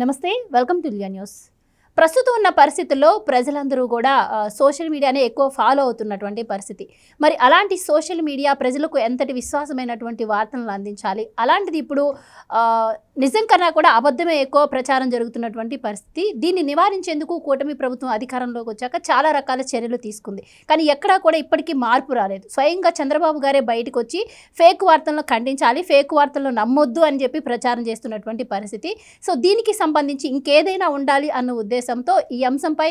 నమస్తే welcome to Liya news. ప్రస్తుతం ఉన్న పరిస్థితుల్లో ప్రజలందరూ కూడా సోషల్ మీడియానే ఎక్కువ ఫాలో అవుతున్నటువంటి పరిస్థితి. మరి అలాంటి సోషల్ మీడియా ప్రజలకు ఎంతటి విశ్వాసమైనటువంటి వార్తలను అందించాలి, అలాంటిది ఇప్పుడు నిజం కన్నా కూడా అబద్ధమే ఎక్కువ ప్రచారం జరుగుతున్నటువంటి పరిస్థితి. దీన్ని నివారించేందుకు కూటమి ప్రభుత్వం అధికారంలోకి వచ్చాక చాలా రకాల చర్యలు తీసుకుంది. కానీ ఎక్కడా కూడా ఇప్పటికీ మార్పు రాలేదు. స్వయంగా చంద్రబాబు గారే బయటకు వచ్చి ఫేక్ వార్తలను ఖండించాలి, ఫేక్ వార్తలను నమ్మొద్దు అని చెప్పి ప్రచారం చేస్తున్నటువంటి పరిస్థితి. సో దీనికి సంబంధించి ఇంకేదైనా ఉండాలి అన్న ఉద్దేశంతో ఈ అంశంపై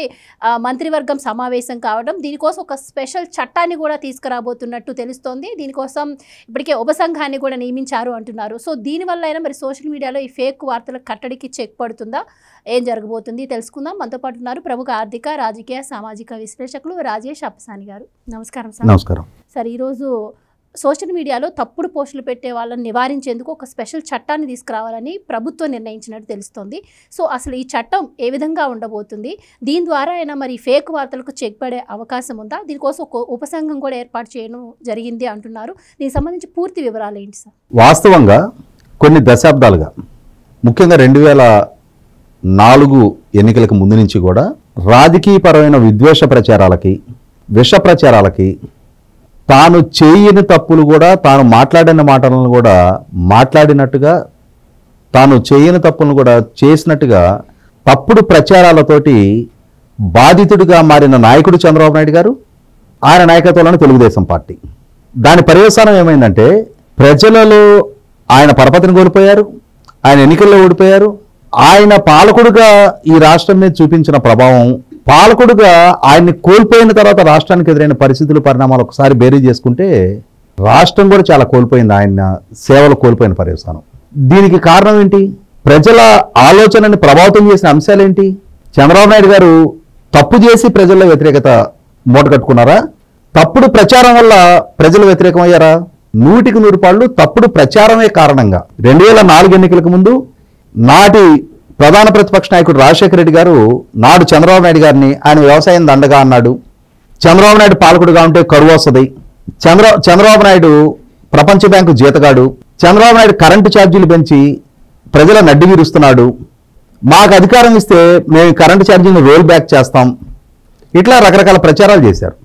మంత్రివర్గం సమావేశం కావడం, దీనికోసం ఒక స్పెషల్ చట్టాన్ని కూడా తీసుకురాబోతున్నట్టు తెలుస్తోంది. దీనికోసం ఇప్పటికే ఉపసంఘాన్ని కూడా నియమించారు అంటున్నారు. సో దీనివల్ల అయినా మరి సోషల్ మీడియాలో ఈ ఫేక్ వార్తల కట్టడికి చెక్ పడుతుందా, ఏం జరగబోతుంది తెలుసుకుందాం. మనతో పాటు ఉన్నారు ప్రముఖ ఆర్థిక, రాజకీయ, సామాజిక విశ్లేషకులు రాజేష్ అప్పసాని గారు. నమస్కారం సార్. నమస్కారం సార్, ఈరోజు సోషల్ మీడియాలో తప్పుడు పోస్టులు పెట్టే వాళ్ళని నివారించేందుకు ఒక స్పెషల్ చట్టాన్ని తీసుకురావాలని ప్రభుత్వం నిర్ణయించినట్టు తెలుస్తోంది. సో అసలు ఈ చట్టం ఏ విధంగా ఉండబోతుంది, దీని ద్వారా అయినా మరి ఫేక్ వార్తలకు చెక్ పడే అవకాశం ఉందా, దీనికోసం ఒక ఉపసంఘం కూడా ఏర్పాటు చేయడం జరిగింది అంటున్నారు. దీనికి సంబంధించి పూర్తి వివరాలు ఏంటి సార్? వాస్తవంగా కొన్ని దశాబ్దాలుగా, ముఖ్యంగా 2004 ఎన్నికలకు ముందు నుంచి కూడా రాజకీయపరమైన విద్వేష ప్రచారాలకి, విష ప్రచారాలకి, తాను చేయని తప్పులు కూడా తాను మాట్లాడిన మాటలను కూడా మాట్లాడినట్టుగా, తాను చేయని తప్పులను కూడా చేసినట్టుగా తప్పుడు ప్రచారాలతోటి బాధితుడిగా మారిన నాయకుడు చంద్రబాబు నాయుడు గారు, ఆయన నాయకత్వంలోని తెలుగుదేశం పార్టీ. దాని పర్యవసానం ఏమైందంటే ప్రజలలో ఆయన పరపతిని కోల్పోయారు, ఆయన ఎన్నికల్లో ఓడిపోయారు. ఆయన పాలకుడుగా ఈ రాష్ట్రం మీద చూపించిన ప్రభావం, పాలకుడుగా ఆయన్ని కోల్పోయిన తర్వాత రాష్ట్రానికి ఎదురైన పరిస్థితులు, పరిణామాలు ఒకసారి బేరీ చేసుకుంటే రాష్ట్రం కూడా చాలా కోల్పోయింది. ఆయన సేవలు కోల్పోయిన పర్యవసానం. దీనికి కారణం ఏంటి? ప్రజల ఆలోచనని ప్రభావితం చేసిన అంశాలు ఏంటి? చంద్రబాబు నాయుడు గారు తప్పు చేసి ప్రజల్లో వ్యతిరేకత మూట కట్టుకున్నారా? తప్పుడు ప్రచారం వల్ల ప్రజలు వ్యతిరేకమయ్యారా? 100కి 100 పాళ్ళు తప్పుడు ప్రచారమే కారణంగా 2004 ఎన్నికలకు ముందు నాటి ప్రధాన ప్రతిపక్ష నాయకుడు రాజశేఖర రెడ్డి గారు నాడు చంద్రబాబు నాయుడు గారిని ఆయన వ్యవసాయం దండగా అన్నాడు. చంద్రబాబు నాయుడు పాలకుడుగా ఉంటే కరువు వస్తుంది, చంద్రబాబు నాయుడు ప్రపంచ బ్యాంకు జీతగాడు, చంద్రబాబు నాయుడు కరెంటు ఛార్జీలు పెంచి ప్రజల నడ్డి విరుస్తున్నాడు, మాకు అధికారం ఇస్తే మేము కరెంటు ఛార్జీని రోల్ బ్యాక్ చేస్తాం, ఇట్లా రకరకాల ప్రచారాలు చేశారు.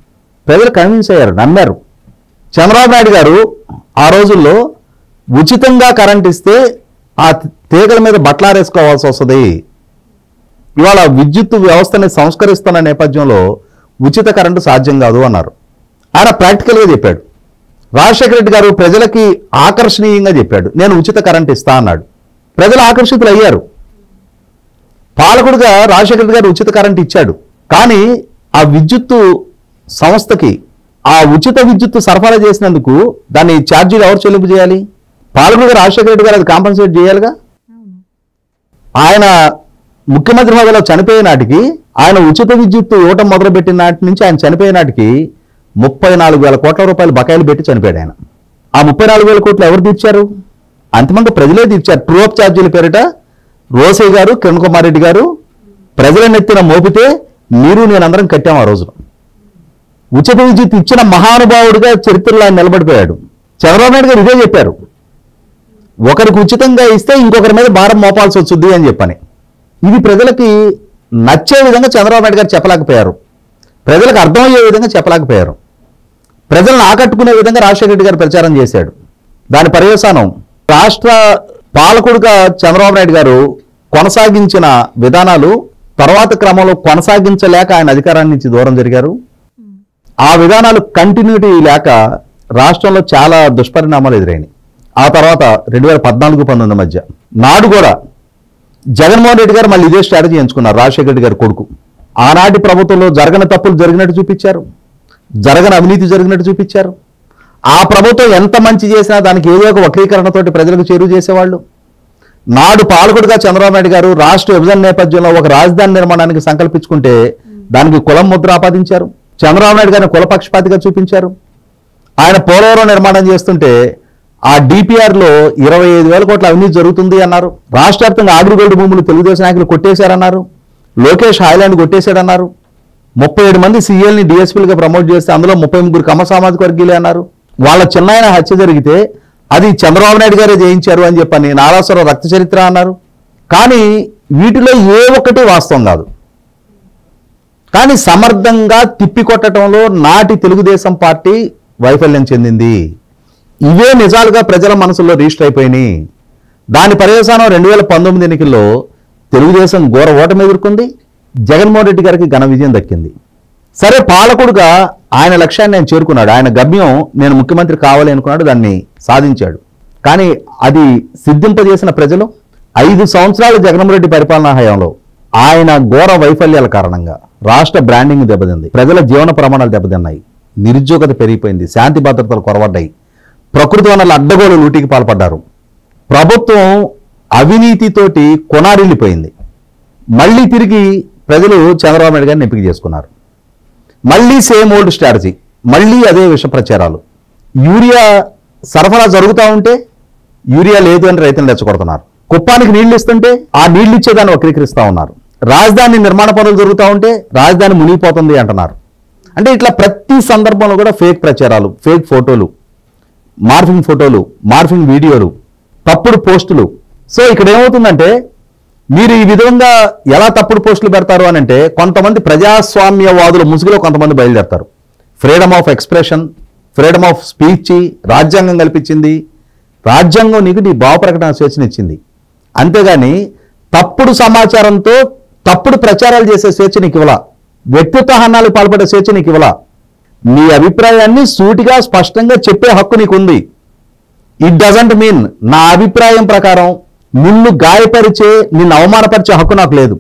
ప్రజలు కన్విన్స్ అయ్యారు, నమ్మారు. చంద్రబాబు నాయుడు గారు ఆ రోజుల్లో ఉచితంగా కరెంట్ ఇస్తే ఆ తీగల మీద బట్టలారేసుకోవాల్సి వస్తుంది, ఇవాళ విద్యుత్ వ్యవస్థని సంస్కరిస్తున్న నేపథ్యంలో ఉచిత కరెంటు సాధ్యం కాదు అన్నారు. ఆయన ప్రాక్టికల్గా చెప్పాడు. రాజశేఖర రెడ్డి గారు ప్రజలకి ఆకర్షణీయంగా చెప్పాడు, నేను ఉచిత కరెంట్ ఇస్తా అన్నాడు. ప్రజలు ఆకర్షితులు అయ్యారు. పాలకుడుగా రాజశేఖర రెడ్డి గారు ఉచిత కరెంట్ ఇచ్చాడు. కానీ ఆ విద్యుత్తు సంస్థకి ఆ ఉచిత విద్యుత్తు సరఫరా చేసినందుకు దాన్ని ఛార్జీలు ఎవరు చెల్లింపు చేయాలి? పాలకుడుగా రాజశేఖర రెడ్డి గారు అది కాంపన్సేట్ చేయాలిగా. ఆయన ముఖ్యమంత్రి హోదాలో చనిపోయే నాటికి, ఆయన ఉచిత విద్యుత్తు ఇవ్వటం మొదలుపెట్టిన నాటి నుంచి ఆయన చనిపోయే నాటికి 34,000 కోట్ల రూపాయలు బకాయిలు పెట్టి చనిపోయాడు ఆయన. ఆ 34,000 కోట్లు ఎవరు తీర్చారు? అంతిమంగా ప్రజలే తీర్చారు. ట్రూ అప్ ఛార్జీల పేరిట రోసయ్య గారు, కిరణ్ కుమార్ రెడ్డి గారు ప్రజలను ఎత్తిన మోపితే మీరు నేనందరం కట్టాం. ఆ రోజున ఉచిత విద్యుత్ ఇచ్చిన మహానుభావుడిగా చరిత్రలో ఆయన నిలబడిపోయాడు. చంద్రబాబు నాయుడు గారు ఇదే చెప్పారు, ఒకరికి ఉచితంగా ఇస్తే ఇంకొకరి మీద భారం మోపాల్సి వస్తుంది అని చెప్పని. ఇది ప్రజలకి నచ్చే విధంగా చంద్రబాబు నాయుడు గారు చెప్పలేకపోయారు, ప్రజలకు అర్థమయ్యే విధంగా చెప్పలేకపోయారు. ప్రజలను ఆకట్టుకునే విధంగా రాజశేఖర రెడ్డి గారు ప్రచారం చేశాడు. దాని పర్యవసానం రాష్ట్ర పాలకుడుగా చంద్రబాబు నాయుడు గారు కొనసాగించిన విధానాలు తర్వాత క్రమంలో కొనసాగించలేక ఆయన అధికారాన్ని నుంచి దూరం జరిగారు. ఆ విధానాలు కంటిన్యూటీ లేక రాష్ట్రంలో చాలా దుష్పరిణామాలు ఎదురైనాయి. ఆ తర్వాత 2014-19 మధ్య నాడు కూడా జగన్మోహన్ రెడ్డి గారు మళ్ళీ ఇదే స్ట్రాటజీ ఎంచుకున్నారు. రాజశేఖర రెడ్డి గారి కొడుకు ఆనాటి ప్రభుత్వంలో జరగని తప్పులు జరిగినట్టు చూపించారు, జరగని అవినీతి జరిగినట్టు చూపించారు. ఆ ప్రభుత్వం ఎంత మంచి చేసినా దానికి ఏదో ఒక వక్రీకరణతోటి ప్రజలకు చేరువ చేసేవాళ్ళు. నాడు పాలకుడుగా చంద్రబాబు నాయుడు గారు రాష్ట్ర విభజన నేపథ్యంలో ఒక రాజధాని నిర్మాణానికి సంకల్పించుకుంటే దానికి కులం ముద్ర ఆపాదించారు. చంద్రబాబు నాయుడు గారిని కులపక్షపాతిగా చూపించారు. ఆయన పోలవరం నిర్మాణం చేస్తుంటే ఆ డిపిఆర్లో 25,000 కోట్ల అవినీతి జరుగుతుంది అన్నారు. రాష్ట్ర వ్యాప్తంగా అగ్రిగోల్డ్ భూములు తెలుగుదేశం నాయకులు కొట్టేశారన్నారు. లోకేష్ హైలాండ్ కొట్టేశాడన్నారు. 37 మంది సీఎల్ని డిఎస్పీలుగా ప్రమోట్ చేస్తే అందులో 33 కమ్మ సామాజిక వర్గీయులే అన్నారు. వాళ్ళ చిన్నాయన హత్య జరిగితే అది చంద్రబాబు నాయుడు గారే జయించారు అని చెప్పని నారాసుర రక్త చరిత్ర అన్నారు. కానీ వీటిలో ఏ ఒక్కటి వాస్తవం కాదు. కానీ సమర్థంగా తిప్పికొట్టడంలో నాటి తెలుగుదేశం పార్టీ వైఫల్యం చెందింది. ఇవే నిజాలుగా ప్రజల మనసుల్లో రిజిస్టర్ అయిపోయినాయి. దాని పర్యవసానం 2019 ఎన్నికల్లో తెలుగుదేశం ఘోర ఓటమి ఎదుర్కొంది. జగన్మోహన్ రెడ్డి గారికి ఘన విజయం దక్కింది. సరే, పాలకుడుగా ఆయన లక్ష్యాన్ని ఆయన చేరుకున్నాడు. ఆయన గమ్యం నేను ముఖ్యమంత్రి కావాలి అనుకున్నాడు, దాన్ని సాధించాడు. కానీ అది సిద్ధింపజేసిన ప్రజలు 5 సంవత్సరాలు జగన్మోహన్ రెడ్డి పరిపాలనా హయాంలో ఆయన ఘోర వైఫల్యాల కారణంగా రాష్ట్ర బ్రాండింగ్ దెబ్బతింది, ప్రజల జీవన ప్రమాణాలు దెబ్బతిన్నాయి, నిరుద్యోగత పెరిగిపోయింది, శాంతి భద్రతలు కొరవడ్డాయి, ప్రకృతి వనరుల అడ్డగోలు లూటీకి పాల్పడ్డారు, ప్రభుత్వం అవినీతితోటి కొనారిల్లిపోయింది. మళ్ళీ తిరిగి ప్రజలు చంద్రబాబు నాయుడు గారిని ఎంపిక చేసుకున్నారు. మళ్ళీ సేమ్ ఓల్డ్ స్ట్రాటజీ, మళ్ళీ అదే విష ప్రచారాలు. యూరియా సరఫరా జరుగుతూ ఉంటే యూరియా లేదు అని రైతులు రెచ్చగొడుతున్నారు. కుప్పానికి నీళ్లు ఇస్తుంటే ఆ నీళ్లు ఇచ్చేదాన్ని వక్రీకరిస్తూ ఉన్నారు. రాజధాని నిర్మాణ పనులు జరుగుతూ ఉంటే రాజధాని మునిగిపోతుంది అంటున్నారు. అంటే ఇట్లా ప్రతి సందర్భంలో కూడా ఫేక్ ప్రచారాలు, ఫేక్ ఫోటోలు, మార్ఫింగ్ వీడియోలు, తప్పుడు పోస్టులు. సో ఇక్కడ ఏమవుతుందంటే మీరు ఈ విధంగా ఎలా తప్పుడు పోస్టులు పెడతారు అని అంటే కొంతమంది ప్రజాస్వామ్యవాదుల ముసుగులో కొంతమంది బయలుదేరతారు. Freedom of expression, freedom of speech రాజ్యాంగం కల్పించింది. రాజ్యాంగం నీకు నీ భావ ప్రకటన స్వేచ్ఛనిచ్చింది. అంతేగాని తప్పుడు సమాచారంతో తప్పుడు ప్రచారాలు చేసే స్వేచ్ఛ నీకు ఇవ్వలా, వ్యక్తిత్వ హనాలకు పాల్పడే స్వేచ్ఛ నీకు ఇవ్వలా. నీ అభిప్రాయాన్ని సూటిగా స్పష్టంగా చెప్పే హక్కు నీకుంది. ఇట్ డజంట్ మీన్ నా అభిప్రాయం ప్రకారం నిన్ను గాయపరిచే, నిన్ను అవమానపరిచే హక్కు నాకు లేదు.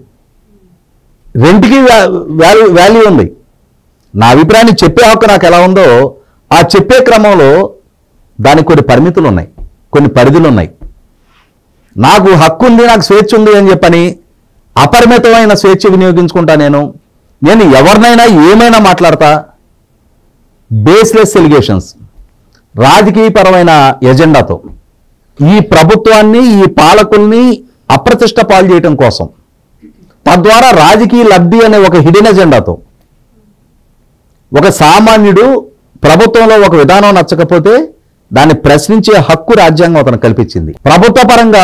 రెంటికి వాల్యూ ఉంది. నా అభిప్రాయాన్ని చెప్పే హక్కు నాకు ఎలా ఉందో ఆ చెప్పే క్రమంలో దానికి కొన్ని పరిమితులు ఉన్నాయి, కొన్ని పరిధులు ఉన్నాయి. నాకు హక్కు ఉంది, నాకు స్వేచ్ఛ ఉంది అని చెప్పని అపరిమితమైన స్వేచ్ఛ వినియోగించుకుంటా. నేను ఎవరినైనా ఏమైనా మాట్లాడతా. బేస్లెస్ ఎలిగేషన్స్, రాజకీయపరమైన ఎజెండాతో ఈ ప్రభుత్వాన్ని, ఈ పాలకుల్ని అప్రతిష్ట పాలు చేయటం కోసం, తద్వారా రాజకీయ లబ్ధి అనే ఒక హిడెన్ ఎజెండాతో ఒక సామాన్యుడు ప్రభుత్వంలో ఒక విధానం నచ్చకపోతే దాన్ని ప్రశ్నించే హక్కు రాజ్యాంగం అతను కల్పించింది. ప్రభుత్వ పరంగా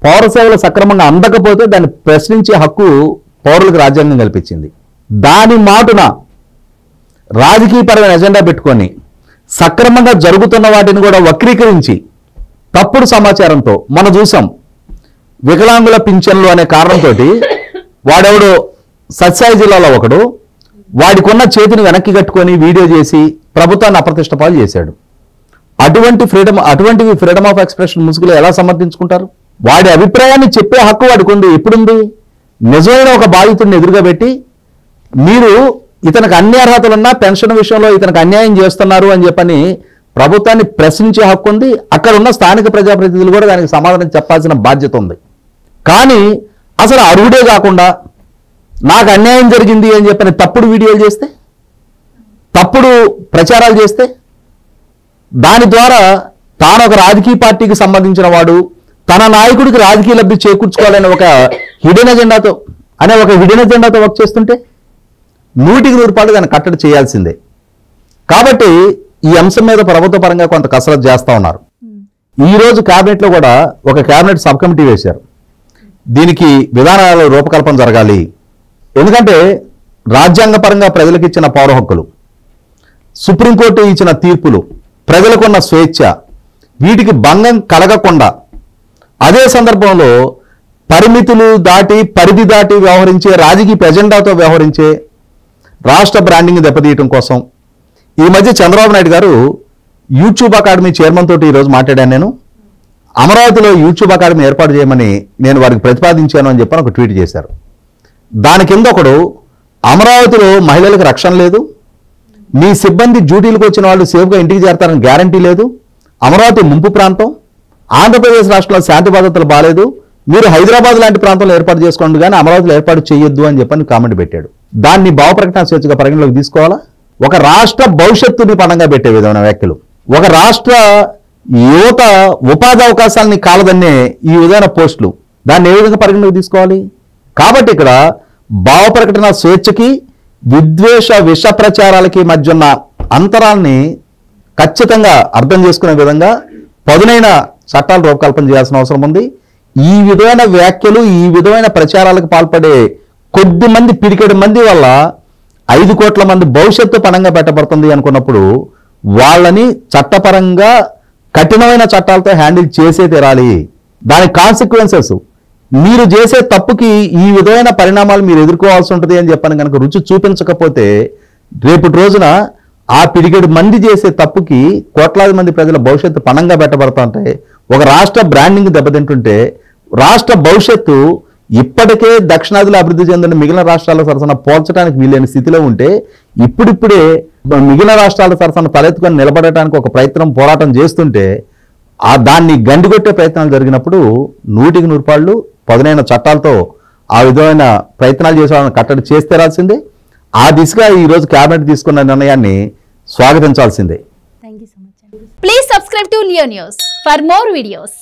పౌర సేవలు సక్రమంగా అందకపోతే దాన్ని ప్రశ్నించే హక్కు పౌరులకు రాజ్యాంగం కల్పించింది. దాని మాటున రాజకీయపరమైన ఎజెండా పెట్టుకొని సక్రమంగా జరుగుతున్న వాటిని కూడా వక్రీకరించి తప్పుడు సమాచారంతో మనం చూసాం. వికలాంగుల పింఛన్లు అనే కారణంతో వాడెవడో సత్సాయి జిల్లాలో ఒకడు వాడికున్న చేతిని వెనక్కి కట్టుకొని వీడియో చేసి ప్రభుత్వాన్ని అప్రతిష్టపాలు చేశాడు. అటువంటివి ఫ్రీడమ్ ఆఫ్ ఎక్స్ప్రెషన్ ముసుగులో ఎలా సమర్థించుకుంటారు? వాడి అభిప్రాయాన్ని చెప్పే హక్కు వాడికి ఉంది. ఎప్పుడుంది? నిజమైన ఒక బాధితుడిని ఎదురుగా పెట్టి మీరు ఇతనికి అన్ని అర్హతలున్నా పెన్షన్ విషయంలో ఇతనికి అన్యాయం చేస్తున్నారు అని చెప్పని ప్రభుత్వాన్ని ప్రశ్నించే హక్కు ఉంది. అక్కడ ఉన్న స్థానిక ప్రజాప్రతినిధులు కూడా దానికి సమాధానం చెప్పాల్సిన బాధ్యత ఉంది. కానీ అసలు అర్హుడే కాకుండా నాకు అన్యాయం జరిగింది అని చెప్పని తప్పుడు వీడియోలు చేస్తే, తప్పుడు ప్రచారాలు చేస్తే, దాని ద్వారా తాను ఒక రాజకీయ పార్టీకి సంబంధించిన వాడు, తన నాయకుడికి రాజకీయ లబ్ధి చేకూర్చుకోవాలని ఒక హిడెన్ ఎజెండాతో వర్క్ చేస్తుంటే 100% దాన్ని కట్టడి చేయాల్సిందే. కాబట్టి ఈ అంశం మీద ప్రభుత్వ పరంగా కొంత కసరత్తు చేస్తూ ఉన్నారు. ఈరోజు క్యాబినెట్లో కూడా ఒక క్యాబినెట్ సబ్ కమిటీ వేశారు. దీనికి విధానాల రూపకల్పన జరగాలి. ఎందుకంటే రాజ్యాంగపరంగా ప్రజలకు ఇచ్చిన పౌర హక్కులు, సుప్రీంకోర్టు ఇచ్చిన తీర్పులు, ప్రజలకున్న స్వేచ్ఛ, వీటికి భంగం కలగకుండా అదే సందర్భంలో పరిధి దాటి వ్యవహరించే రాజకీయ ఎజెండాతో వ్యవహరించే రాష్ట్ర బ్రాండింగ్ దెబ్బతీయటం కోసం ఈ మధ్య చంద్రబాబు నాయుడు గారు యూట్యూబ్ అకాడమీ చైర్మన్ తోటి ఈరోజు మాట్లాడాను. నేను అమరావతిలో యూట్యూబ్ అకాడమీ ఏర్పాటు చేయమని నేను వారికి ప్రతిపాదించాను అని చెప్పని ఒక ట్వీట్ చేశారు. దాని కింద ఒకడు అమరావతిలో మహిళలకు రక్షణ లేదు, మీ సిబ్బంది డ్యూటీలకు వచ్చిన వాళ్ళు సేఫ్గా ఇంటికి చేరతారని గ్యారంటీ లేదు, అమరావతి ముంపు ప్రాంతం, ఆంధ్రప్రదేశ్ రాష్ట్రంలో శాంతి భద్రతలు బాగాలేదు, మీరు హైదరాబాద్ లాంటి ప్రాంతంలో ఏర్పాటు చేసుకోండి కానీ అమరావతిలో ఏర్పాటు చేయొద్దు అని చెప్పని కామెంట్ పెట్టాడు. దాన్ని భావ ప్రకటన స్వేచ్ఛగా పరిగణలోకి తీసుకోవాలా? ఒక రాష్ట్ర భవిష్యత్తుని పణంగా పెట్టే విధమైన వ్యాఖ్యలు, ఒక రాష్ట్ర యువత ఉపాధి అవకాశాలని కాలదన్నే ఈ విధమైన పోస్టులు, దాన్ని ఏ విధంగా పరిగణలోకి తీసుకోవాలి? కాబట్టి ఇక్కడ భావ ప్రకటన స్వేచ్ఛకి విద్వేష విష ప్రచారాలకి మధ్య ఉన్న అంతరాల్ని ఖచ్చితంగా అర్థం చేసుకునే విధంగా పదునైన చట్టాలు రూపకల్పన చేయాల్సిన అవసరం ఉంది. ఈ విధమైన వ్యాఖ్యలు, ఈ విధమైన ప్రచారాలకు పాల్పడే కొద్ది మంది, పిడికెడు మంది వల్ల 5 కోట్ల మంది భవిష్యత్తు పణంగా పెట్టబడుతుంది అనుకున్నప్పుడు వాళ్ళని చట్టపరంగా కఠినమైన చట్టాలతో హ్యాండిల్ చేసే తీరాలి. దాని కాన్సిక్వెన్సెస్, మీరు చేసే తప్పుకి ఈ విధమైన పరిణామాలు మీరు ఎదుర్కోవాల్సి ఉంటుంది అని చెప్పని కనుక రుచి చూపించకపోతే రేపటి రోజున ఆ పిడికెడు మంది చేసే తప్పుకి కోట్లాది మంది ప్రజల భవిష్యత్తు పణంగా పెట్టబడుతుంటే, ఒక రాష్ట్ర బ్రాండింగ్ దెబ్బతింటుంటే, రాష్ట్ర భవిష్యత్తు ఇప్పటికే దక్షిణాదిలో అభివృద్ధి చెందిన మిగిలిన రాష్ట్రాల సరసన పోల్చడానికి వీలైన స్థితిలో ఉంటే, ఇప్పుడిప్పుడే మిగిలిన రాష్ట్రాల సరసన తలెత్తుకొని నిలబడటానికి ఒక పోరాటం చేస్తుంటే, దాన్ని గండిగొట్టే ప్రయత్నాలు జరిగినప్పుడు 100కి 100 పాళ్ళు పదునైన చట్టాలతో ఆ విధమైన ప్రయత్నాలు చేసే వాళ్ళని కట్టడి చేస్తే రాల్సిందే. ఆ దిశగా ఈరోజు కేబినెట్ తీసుకున్న నిర్ణయాన్ని స్వాగతించాల్సిందే. Thank you so much. Please subscribe to Leo news for more videos.